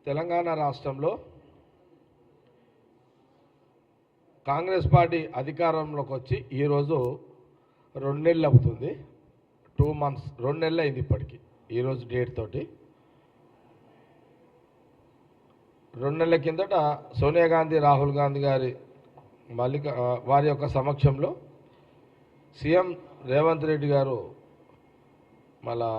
తెలంగాణ రాష్ట్రంలో కాంగ్రెస్ పార్టీ అధికారంలోకి వచ్చి ఈరోజు 2 నెలలు అవుతుంది. 2 months 2 నెలలు అయింది ఇప్పటికి. ఈరోజు డేట్ తోటి 2 నెలల కిందట సోనియా గాంధీ, రాహుల్ గాంధీ గారి వారి యొక్క సమక్షంలో సీఎం రేవంత్ రెడ్డి గారు మళ్ళా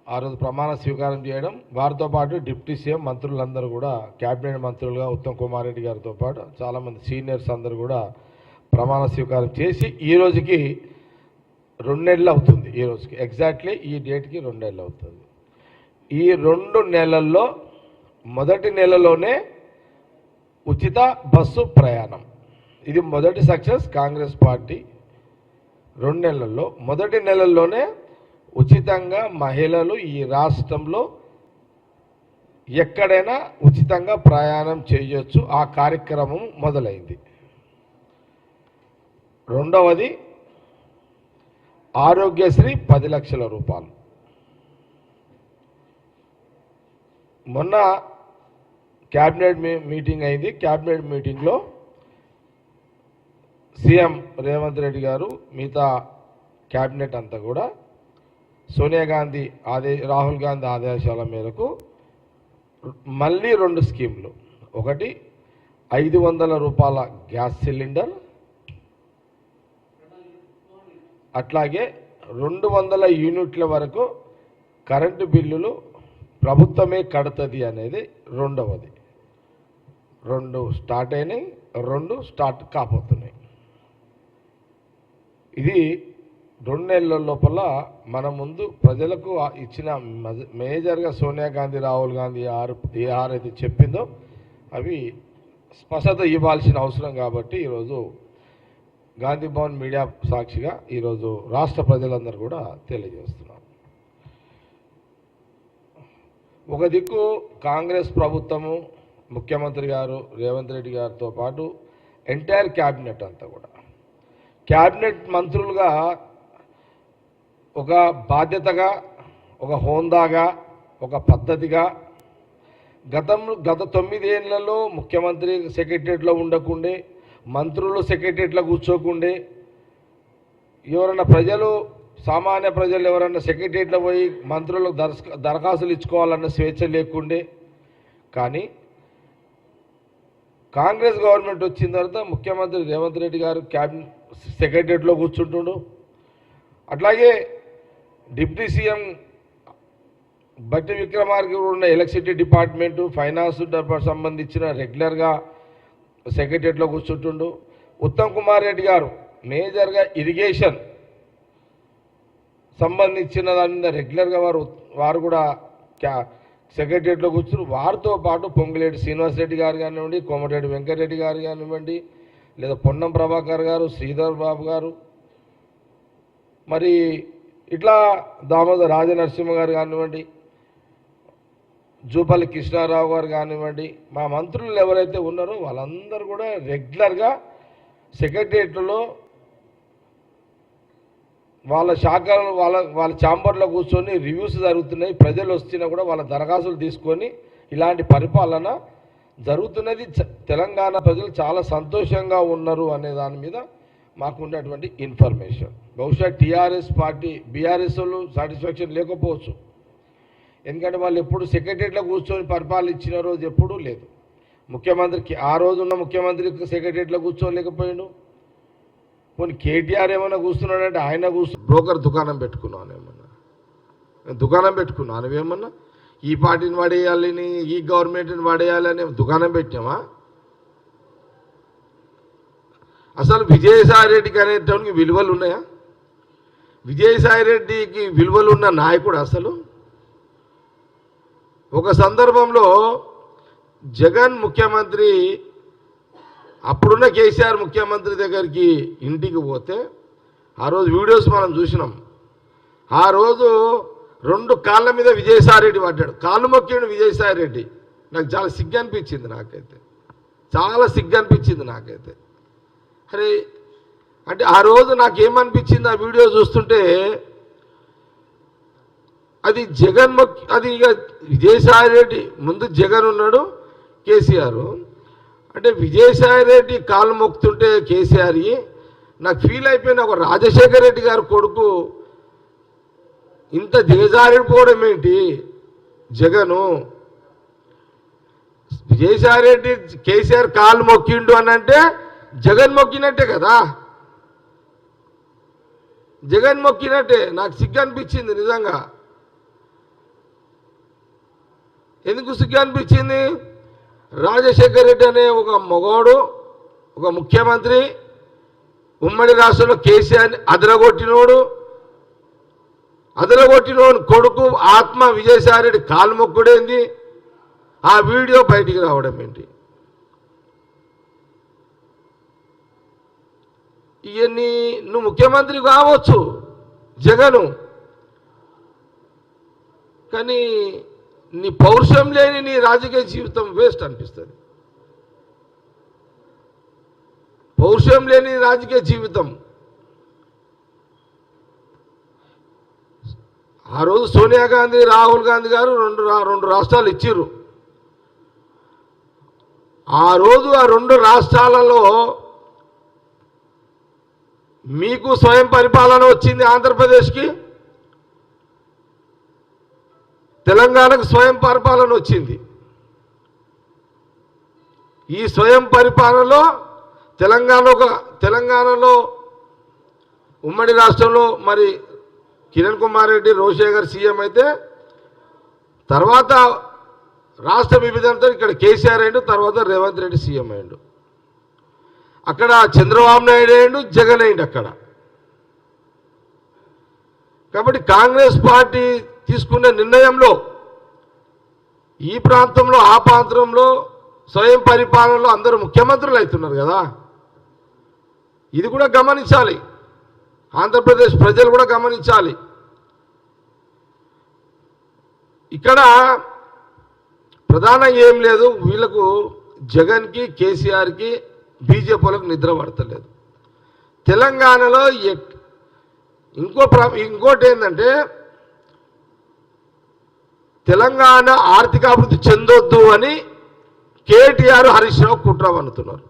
ఆ రోజు ప్రమాణ స్వీకారం చేయడం, వారితో పాటు డిప్యూటీ సీఎం మంత్రులందరూ కూడా క్యాబినెట్ మంత్రులుగా ఉత్తమ్ కుమార్ రెడ్డి గారితో పాటు చాలామంది సీనియర్స్ అందరూ కూడా ప్రమాణ స్వీకారం చేసి ఈ రోజుకి 2 నెలలు అవుతుంది. ఈ రోజుకి ఎగ్జాక్ట్లీ ఈ డేట్కి 2 నెలలు అవుతుంది. ఈ 2 నెలల్లో మొదటి నెలలోనే ఉచిత బస్సు ప్రయాణం, ఇది మొదటి సక్సెస్ కాంగ్రెస్ పార్టీ. 2 నెలల్లో మొదటి నెలల్లోనే ఉచితంగా మహిళలు ఈ రాష్ట్రంలో ఎక్కడైనా ఉచితంగా ప్రయాణం చేయొచ్చు. ఆ కార్యక్రమం మొదలైంది. రెండవది ఆరోగ్యశ్రీ 10 లక్షల రూపాయలు. మొన్న క్యాబినెట్ మీటింగ్ అయింది. క్యాబినెట్ మీటింగ్లో సీఎం రేవంత్ రెడ్డి గారు మిగతా క్యాబినెట్ అంతా కూడా సోనియా గాంధీ రాహుల్ గాంధీ ఆదేశాల మేరకు మళ్ళీ 2 స్కీములు, ఒకటి 500 రూపాయల గ్యాస్ సిలిండర్, అట్లాగే 200 యూనిట్ల వరకు కరెంటు బిల్లులు ప్రభుత్వమే కడుతుంది అనేది రెండవది. 2 స్టార్ట్ అయినాయి, 2 స్టార్ట్ కాబోతున్నాయి. ఇది 2 నెలల లోపల మన ముందు ప్రజలకు ఇచ్చిన మేజర్గా సోనియా గాంధీ, రాహుల్ గాంధీ అయితే చెప్పిందో అవి స్పష్టత ఇవ్వాల్సిన అవసరం. కాబట్టి ఈరోజు గాంధీ భవన్ మీడియా సాక్షిగా ఈరోజు రాష్ట్ర ప్రజలందరూ కూడా తెలియజేస్తున్నాం. ఒక దిక్కు కాంగ్రెస్ ప్రభుత్వము, ముఖ్యమంత్రి గారు రేవంత్ రెడ్డి గారితో పాటు ఎంటైర్ క్యాబినెట్ అంతా కూడా క్యాబినెట్ మంత్రులుగా ఒక బాధ్యతగా, ఒక హోందాగా, ఒక పద్ధతిగా గత 9 ఏళ్లలో ముఖ్యమంత్రి సెక్రటరియట్లో ఉండకుండే, మంత్రులు సెక్రటరియట్లో కూర్చోకుండే, ఎవరన్నా సామాన్య ప్రజలు ఎవరన్నా సెక్రటరియట్లో పోయి మంత్రులకు దరఖాస్తులు ఇచ్చుకోవాలన్న స్వేచ్ఛ లేకుండే. కానీ కాంగ్రెస్ గవర్నమెంట్ వచ్చిన తర్వాత ముఖ్యమంత్రి రేవంత్ రెడ్డి గారు క్యాబినెట్ సెక్రటరియట్లో కూర్చుంటుండు. అట్లాగే డిప్యూటీ సీఎం బట్టి విక్రమార్క ఉన్న ఎలక్ట్రిసిటీ డిపార్ట్మెంటు, ఫైనాన్స్ డిపార్ట్మెంట్ సంబంధించిన రెగ్యులర్గా సెక్రటరియట్లో కూర్చుంటుండు. ఉత్తమ్ కుమార్ రెడ్డి గారు మేజర్గా ఇరిగేషన్ సంబంధించిన దాని మీద రెగ్యులర్గా వారు కూడా సెక్రటరియట్లో కూర్చున్నారు. వారితో పాటు పొంగులేటి శ్రీనివాస్ రెడ్డి గారు కానివ్వండి, కోమటిరెడ్డి వెంకటరెడ్డి గారు కానివ్వండి, లేదా పొన్నం ప్రభాకర్ గారు, శ్రీధర్ బాబు గారు, మరి ఇట్లా దామోదర్ రాజనరసింహ గారు కానివ్వండి, జూపల్లి కృష్ణారావు గారు కానివ్వండి, మా మంత్రులు ఎవరైతే ఉన్నారో వాళ్ళందరూ కూడా రెగ్యులర్గా సెక్రటరియట్లో వాళ్ళ శాఖలు వాళ్ళ ఛాంబర్లో కూర్చొని రివ్యూస్ జరుగుతున్నాయి. ప్రజలు వస్తున్నా కూడా వాళ్ళ దరఖాస్తులు తీసుకొని ఇలాంటి పరిపాలన జరుగుతున్నది. తెలంగాణ ప్రజలు చాలా సంతోషంగా ఉన్నారు అనే దాని మీద మాకు ఉన్నటువంటి ఇన్ఫర్మేషన్. బహుశా టీఆర్ఎస్ పార్టీ, బీఆర్ఎస్ వాళ్ళు సాటిస్ఫాక్షన్ లేకపోవచ్చు. ఎందుకంటే వాళ్ళు ఎప్పుడు సెక్రటరియట్లో కూర్చొని పరిపాలించిన రోజు ఎప్పుడూ లేదు. ముఖ్యమంత్రికి ఆ రోజున్న ముఖ్యమంత్రికి సెక్రటరియట్లో కూర్చోలేకపోయాడు. పోనీ కేటీఆర్ ఏమైనా కూర్చున్నాడంటే ఆయన బ్రోకర్ దుకాణం పెట్టుకున్నాను, ఏమన్నా దుకాణం పెట్టుకున్నాను, నువ్వేమన్నా ఈ పార్టీని పడేయాలని, ఈ గవర్నమెంట్ని పడేయాలని దుకాణం పెట్టామా? అసలు విజయసాయి రెడ్డికి అనేటానికి విలువలు ఉన్నాయా? విజయసాయి రెడ్డికి విలువలు ఉన్న నాయకుడు అసలు? ఒక సందర్భంలో జగన్ ముఖ్యమంత్రి, అప్పుడున్న కేసీఆర్ ముఖ్యమంత్రి దగ్గరికి ఇంటికి పోతే ఆ రోజు వీడియోస్ మనం చూసినాం. ఆ రోజు 2 కాళ్ళ మీద విజయసాయి రెడ్డి పడ్డాడు, కాళ్ళు మొక్కాడు విజయసాయి రెడ్డి. నాకు చాలా సిగ్గు అనిపించింది, చాలా సిగ్గు అనిపించింది నాకైతే. అరే అంటే ఆ రోజు నాకేమనిపించింది, ఆ వీడియో చూస్తుంటే అది అది ఇక విజయసాయి రెడ్డి ముందు జగన్ ఉన్నాడు, కేసీఆర్. అంటే విజయసాయి రెడ్డి కాళ్ళు మొక్కుతుంటే కేసీఆర్ నాకు ఫీల్ అయిపోయిన ఒక రాజశేఖర రెడ్డి గారు కొడుకు ఇంత దిగజారిపోవడం ఏంటి జగను. విజయసాయి రెడ్డి కేసీఆర్ కాళ్ళు మొక్కిండు అని అంటే జగన్ మొక్కినట్టే కదా, జగన్ మొక్కినట్టే. నాకు సిగ్గు అనిపించింది నిజంగా. ఎందుకు సిగ్గు అనిపించింది? రాజశేఖర రెడ్డి అనే ఒక మగవాడు, ఒక ముఖ్యమంత్రి, ఉమ్మడి రాష్ట్రంలో కేసీఆర్ని అదరగొట్టినోడు కొడుకు ఆత్మ విజయసాయి రెడ్డి కాలు మొక్కుడేంది, ఆ వీడియో బయటికి రావడం ఏంటి? ఇవన్నీ నువ్వు ముఖ్యమంత్రి కావచ్చు జగను, కానీ నీ పౌరుషం లేని నీ రాజకీయ జీవితం వేస్ట్ అనిపిస్తుంది. పౌరుషం లేని రాజకీయ జీవితం. ఆ రోజు సోనియా గాంధీ, రాహుల్ గాంధీ గారు రెండు రాష్ట్రాలు ఇచ్చిర్రు. ఆ రోజు ఆ రెండు రాష్ట్రాలలో మీకు స్వయం పరిపాలన వచ్చింది ఆంధ్రప్రదేశ్కి, తెలంగాణకు స్వయం పరిపాలన వచ్చింది. ఈ స్వయం పరిపాలనలో తెలంగాణలో ఉమ్మడి రాష్ట్రంలో మరి కిరణ్ కుమార్ రెడ్డి, రోషయ్య సీఎం అయితే, తర్వాత రాష్ట్ర విభజనతో ఇక్కడ కేసీఆర్ అయ్యిండు, తర్వాత రేవంత్ రెడ్డి సీఎం అయ్యిండు. అక్కడ చంద్రబాబు నాయుడు అయ్యిండు, జగన్ అయ్యిండు అక్కడ. కాబట్టి కాంగ్రెస్ పార్టీ తీసుకునే నిర్ణయంలో ఈ ప్రాంతంలో ఆ ప్రాంతంలో స్వయం పరిపాలనలో అందరూ ముఖ్యమంత్రులు అవుతున్నారు కదా, ఇది కూడా గమనించాలి. ఆంధ్రప్రదేశ్ ప్రజలు కూడా గమనించాలి. ఇక్కడ ప్రధానంగా ఏం లేదు, వీళ్ళకు జగన్కి, కేసీఆర్కి, బీజేపీలకు నిద్ర పడతలేదు. తెలంగాణలో ఇంకోటి ఏంటంటే, తెలంగాణ ఆర్థికాభివృద్ధి చెందొద్దు అని కేటీఆర్, హరీష్ రావు కుట్ర పన్నుతున్నారు.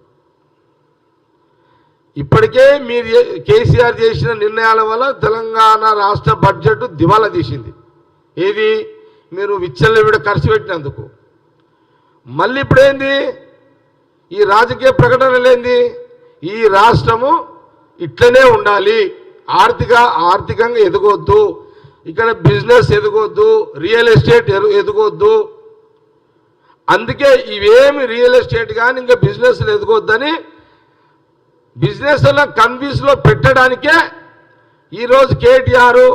ఇప్పటికే మీరు కేసీఆర్ చేసిన నిర్ణయాల వల్ల తెలంగాణ రాష్ట్ర బడ్జెట్ దివాలా తీసింది. ఏది? మీరు విచ్చలవిడ ఖర్చు పెట్టినందుకు. మళ్ళీ ఇప్పుడేంది? ఈ రాజకీయ ప్రకటనలేంది? ఈ రాష్ట్రము ఇట్లనే ఉండాలి, ఆర్థికంగా ఎదగొద్దు, ఇక్కడ బిజినెస్ ఎదగొద్దు, రియల్ ఎస్టేట్ ఎదగొద్దు. అందుకే ఇవేమి రియల్ ఎస్టేట్ కానీ ఇంకా బిజినెస్లు ఎదగొద్దని బిజినెస్లో కన్ఫ్యూజ్లో పెట్టడానికే ఈరోజు కేటీఆర్,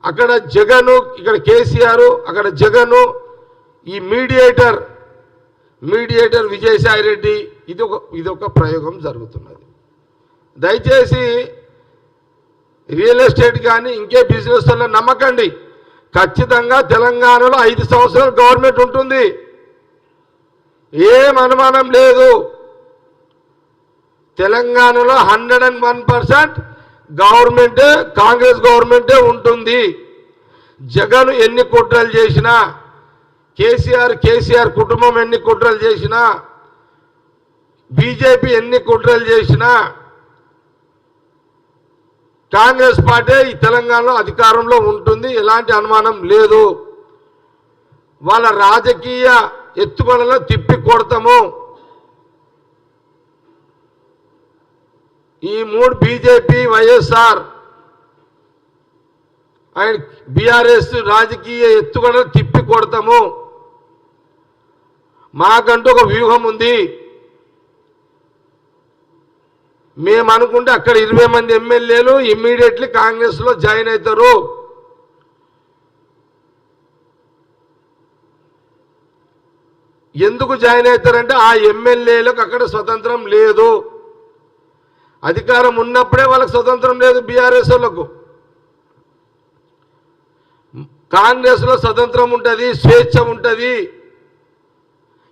అక్కడ జగను, ఇక్కడ కేసీఆర్, అక్కడ జగను, ఈ మీడియేటర్ విజయసాయి రెడ్డి, ఇది ఒక ప్రయోగం జరుగుతున్నది. దయచేసి రియల్ ఎస్టేట్ కానీ ఇంకే బిజినెస్లో నమ్మకండి. ఖచ్చితంగా తెలంగాణలో 5 సంవత్సరాలు గవర్నమెంట్ ఉంటుంది, ఏం అనుమానం లేదు. తెలంగాణలో 101% గవర్నమెంటే, కాంగ్రెస్ గవర్నమెంటే ఉంటుంది. జగన్ ఎన్ని కుట్రలు చేసినా, కేసీఆర్ కుటుంబం ఎన్ని కుట్రలు చేసినా, బీజేపీ ఎన్ని కుట్రలు చేసినా, కాంగ్రెస్ పార్టీ ఈ తెలంగాణలో అధికారంలో ఉంటుంది, ఎలాంటి అనుమానం లేదు. వాళ్ళ రాజకీయ ఎత్తుగడలను తిప్పి కొడతాము. ఈ 3 బీజేపీ, వైఎస్ఆర్ అండ్ బీఆర్ఎస్ రాజకీయ ఎత్తుగడలు తిప్పి కొడతాము. మాకంటూ ఒక వ్యూహం ఉంది. మేము అనుకుంటే అక్కడ 20 మంది ఎమ్మెల్యేలు ఇమ్మీడియట్లీ కాంగ్రెస్లో జాయిన్ అవుతారు. ఎందుకు జాయిన్ అవుతారంటే ఆ ఎమ్మెల్యేలకు అక్కడ స్వతంత్రం లేదు. అధికారం ఉన్నప్పుడే వాళ్ళకి స్వతంత్రం లేదు. బీఆర్ఎస్ వాళ్ళకు కాంగ్రెస్లో స్వతంత్రం ఉంటుంది, స్వేచ్ఛ ఉంటుంది,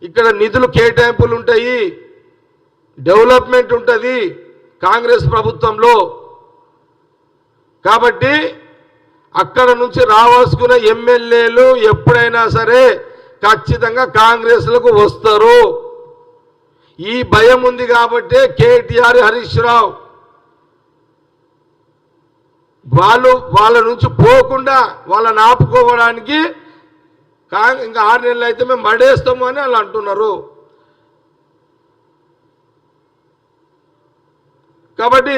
ఇక్కడ నిధులు కేటాయింపులు ఉంటాయి, డెవలప్మెంట్ ఉంటుంది కాంగ్రెస్ ప్రభుత్వంలో. కాబట్టి అక్కడ నుంచి రావాల్సుకున్న ఎమ్మెల్యేలు ఎప్పుడైనా సరే ఖచ్చితంగా కాంగ్రెస్లకు వస్తారు. ఈ భయం ఉంది కాబట్టి కేటీఆర్, హరీష్ రావు వాళ్ళ నుంచి పోకుండా వాళ్ళని ఆపుకోవడానికి ఇంకా 6 నెలలు అయితే మేము మడేస్తాము అని వాళ్ళు అంటున్నారు. కాబట్టి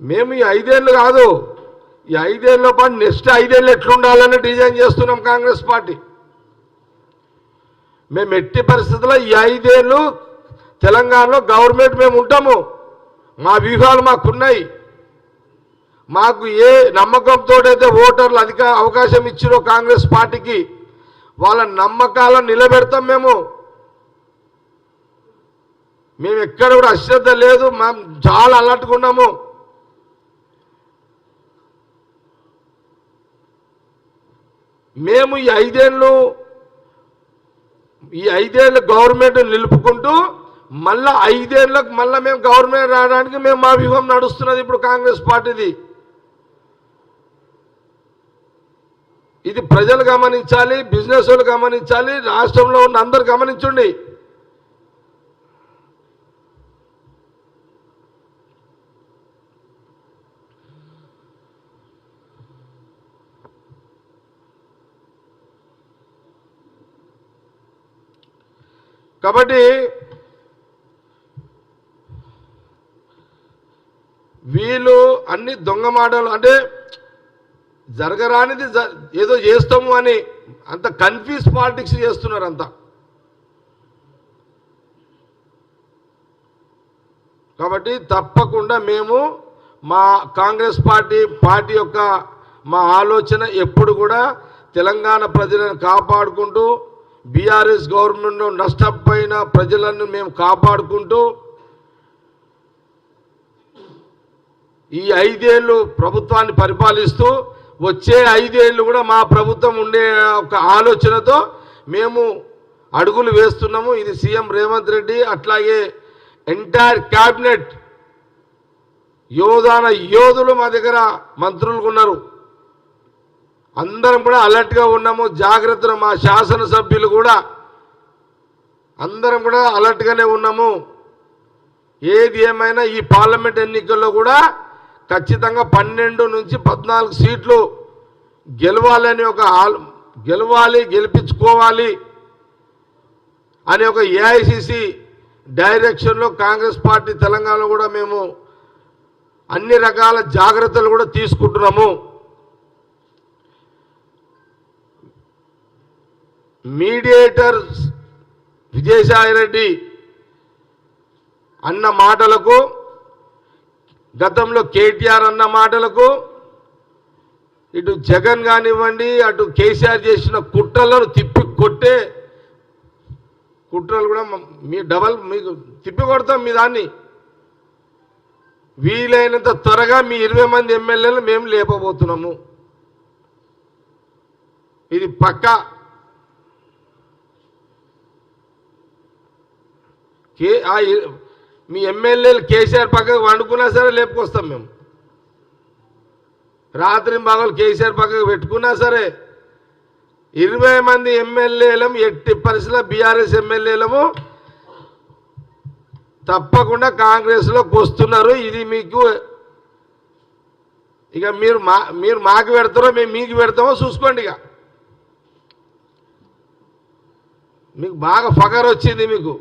మేము ఈ 5 ఏళ్ళు కాదు, ఈ 5 ఏళ్ళలో పాటు నెక్స్ట్ 5 ఏళ్ళు ఎట్లుండాలని డిజైన్ చేస్తున్నాం కాంగ్రెస్ పార్టీ. మేము ఎట్టి పరిస్థితుల్లో ఈ 5 ఏళ్ళు తెలంగాణలో గవర్నమెంట్ మేము ఉంటాము. మా వ్యూహాలు మాకున్నాయి. మాకు ఏ నమ్మకంతో అయితే ఓటర్లు అధిక అవకాశం ఇచ్చిరో కాంగ్రెస్ పార్టీకి వాళ్ళ నమ్మకాలను నిలబెడతాం. మేము ఎక్కడ కూడా అశ్రద్ధ లేదు, మేము చాలా అలర్ట్గా ఉన్నాము. మేము ఈ 5 ఏళ్ళు గవర్నమెంట్ నిలుపుకుంటూ మళ్ళా 5 ఏళ్ళకు మళ్ళీ మేము గవర్నమెంట్ రావడానికి మేము మా వ్యూహం నడుస్తున్నది ఇప్పుడు కాంగ్రెస్ పార్టీది. ఇది ప్రజలు గమనించాలి, బిజినెస్ వాళ్ళు గమనించాలి, రాష్ట్రంలో ఉన్న అందరు గమనించండి. కాబట్టి వీళ్ళు అన్ని దొంగ మాటలు, అంటే జరగరానిది ఏదో చేస్తాము అని అంత కన్ఫ్యూజ్ పాలిటిక్స్ చేస్తున్నారు అంతా. కాబట్టి తప్పకుండా మేము మా కాంగ్రెస్ పార్టీ యొక్క మా ఆలోచన ఎప్పుడు కూడా తెలంగాణ ప్రజలను కాపాడుకుంటూ, బీఆర్ఎస్ గవర్నమెంట్లో నష్టపోయిన ప్రజలను మేము కాపాడుకుంటూ ఈ 5 ఏళ్ళు ప్రభుత్వాన్ని పరిపాలిస్తూ వచ్చే 5 ఏళ్ళు కూడా మా ప్రభుత్వం ఉండే ఒక ఆలోచనతో మేము అడుగులు వేస్తున్నాము. ఇది సీఎం రేవంత్ రెడ్డి అట్లాగే ఎంటైర్ క్యాబినెట్ యోధులు మా దగ్గర మంత్రులు ఉన్నారు. అందరం కూడా అలర్ట్గా ఉన్నాము, జాగ్రత్తలు. మా శాసనసభ్యులు కూడా అందరం కూడా అలర్ట్గానే ఉన్నాము. ఏది ఏమైనా ఈ పార్లమెంట్ ఎన్నికల్లో కూడా ఖచ్చితంగా 12 నుంచి 14 సీట్లు గెలవాలని గెలిపించుకోవాలి అనే ఒక ఏఐసిసి డైరెక్షన్లో కాంగ్రెస్ పార్టీ తెలంగాణలో కూడా మేము అన్ని రకాల జాగ్రత్తలు కూడా తీసుకుంటున్నాము. మీడియేటర్ విజయసాయిరెడ్డి అన్న మాటలకు, గతంలో కేటీఆర్ అన్న మాటలకు, ఇటు జగన్ కానివ్వండి అటు కేసీఆర్ చేసిన కుట్రలను తిప్పి కొట్టే కుట్రలు కూడా మీకు తిప్పి కొడతాం. మీ దాన్ని వీలైనంత త్వరగా మీ 20 మంది ఎమ్మెల్యేలు మేము లేపబోతున్నాము. ఇది పక్కా. మీ ఎమ్మెల్యేలు కేసీఆర్ పక్కకు వండుకున్నా సరే లేపుకొస్తాం మేము. రాత్రి పగలు కేసీఆర్ పక్కకు పెట్టుకున్నా సరే 20 మంది ఎమ్మెల్యేలము ఎట్టి పరిస్థితుల్లో బీఆర్ఎస్ ఎమ్మెల్యేలము తప్పకుండా కాంగ్రెస్లోకి వస్తున్నారు. ఇది మీకు ఇక మీరు మాకు పెడతారో మేము మీకు పెడతామో చూసుకోండి. ఇక మీకు బాగా ఫగర్ వచ్చింది మీకు.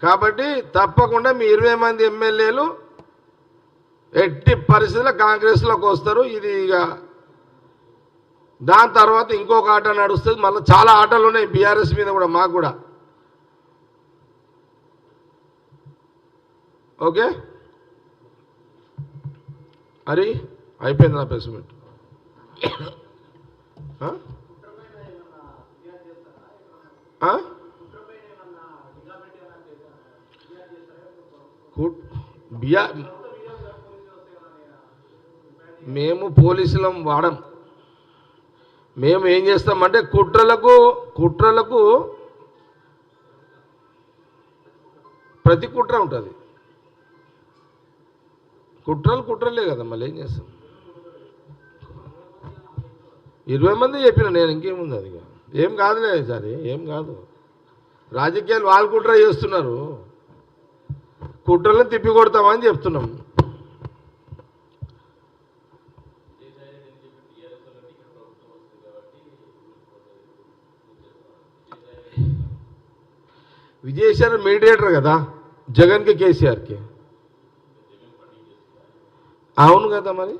కాబట్టి తప్పకుండా మీ 20 మంది ఎమ్మెల్యేలు ఎట్టి పరిస్థితుల్లో కాంగ్రెస్లోకి వస్తారు. ఇది ఇక దాని తర్వాత ఇంకొక ఆట నడుస్తుంది. మళ్ళీ చాలా ఆటలు ఉన్నాయి బీఆర్ఎస్ మీద కూడా, మాకు కూడా. ఓకే, అరే అయిపోయింది నా ప్రెస్ మీట్. మేము పోలీసులం వాడం. మేము ఏం చేస్తామంటే కుట్రలకు ప్రతి కుట్ర ఉంటుంది. కుట్రలే కదా, మళ్ళీ ఏం చేస్తాం. 20 మంది చెప్పిన నేను, ఇంకేముంది అది, ఏం కాదులే సరే, ఏం కాదు. రాజకీయాలు వాళ్ళు కుట్ర చేస్తున్నారు, కుట్రలను తిప్పి కొడతామని చెప్తున్నాం. విజయసాయి మీడియేటర్ కదా జగన్కి కేసీఆర్కి. అవును కదా, మరి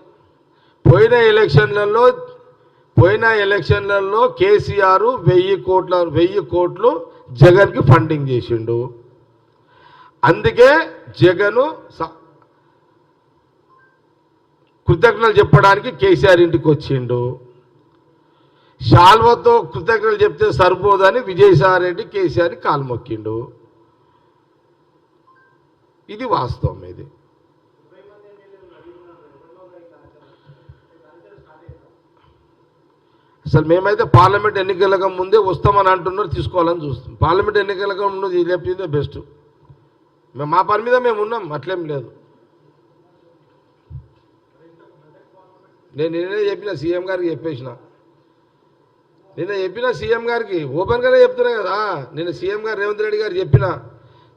పోయిన ఎలక్షన్లలో కేసీఆర్ 1000 కోట్లు జగన్కి ఫండింగ్ చేసిండు. అందుకే జగను కృతజ్ఞతలు చెప్పడానికి కేసీఆర్ ఇంటికి వచ్చిండు. శాల్వతో కృతజ్ఞతలు చెప్తే సరిపోదని విజయసాయి రెడ్డి కేసీఆర్ని కాలు మొక్కిండు. ఇది వాస్తవం. ఇది అసలు మేమైతే పార్లమెంట్ ఎన్నికలకు ముందే వస్తామని అంటున్నారు, తీసుకోవాలని చూస్తాం. పార్లమెంట్ ఎన్నికలకు ఉన్నది లేకపోతే బెస్ట్. మేము మా పని మీద మేము ఉన్నాం, అట్లేం లేదు. నేను నిన్నే చెప్పిన సీఎం గారికి సీఎం గారికి ఓపెన్గానే చెప్తున్నా కదా. నేను సీఎం గారు రేవంత్ రెడ్డి గారు చెప్పిన,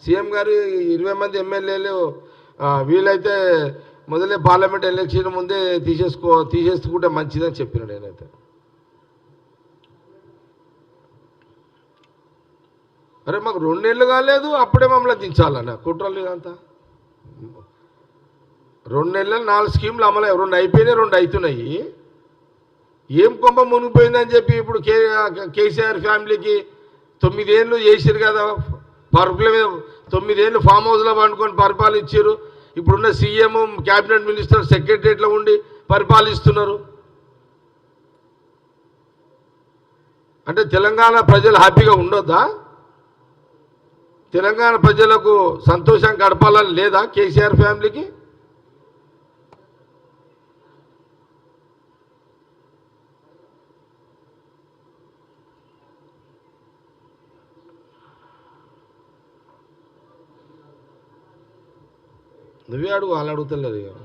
సీఎం గారు 20 మంది ఎమ్మెల్యేలు వీలైతే మొదలే పార్లమెంట్ ఎలక్షన్ ముందే తీసేసుకుంటే మంచిదని చెప్పిన. నేనైతే అరే మాకు 2 నెలలు కాలేదు అప్పుడే మమ్మల్ని దించాలన్న కుట్రలు ఇదంతా. 2 నెలలు 4 స్కీములు అమలయ్యాయి, 2 అయిపోయినాయి, 2 అవుతున్నాయి. ఏం కొంప మునిగిపోయిందని చెప్పి ఇప్పుడు కేసీఆర్ ఫ్యామిలీకి 9 ఏళ్ళు చేసారు కదా, పరుపుల మీద 9 ఏళ్ళు ఫామ్ హౌస్లో పండుకొని పరిపాలించారు. ఇప్పుడున్న సీఎం, క్యాబినెట్ మినిస్టర్ సెక్రటరియట్లో ఉండి పరిపాలిస్తున్నారు. అంటే తెలంగాణ ప్రజలు హ్యాపీగా ఉండొద్దా? తెలంగాణ ప్రజలకు సంతోషం గడపాలని లేదా కేసీఆర్ ఫ్యామిలీకి? నువ్వే అడుగు, వాళ్ళు అడుగుతలేదు. ఇక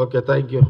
ఓకే, థ్యాంక్ యూ.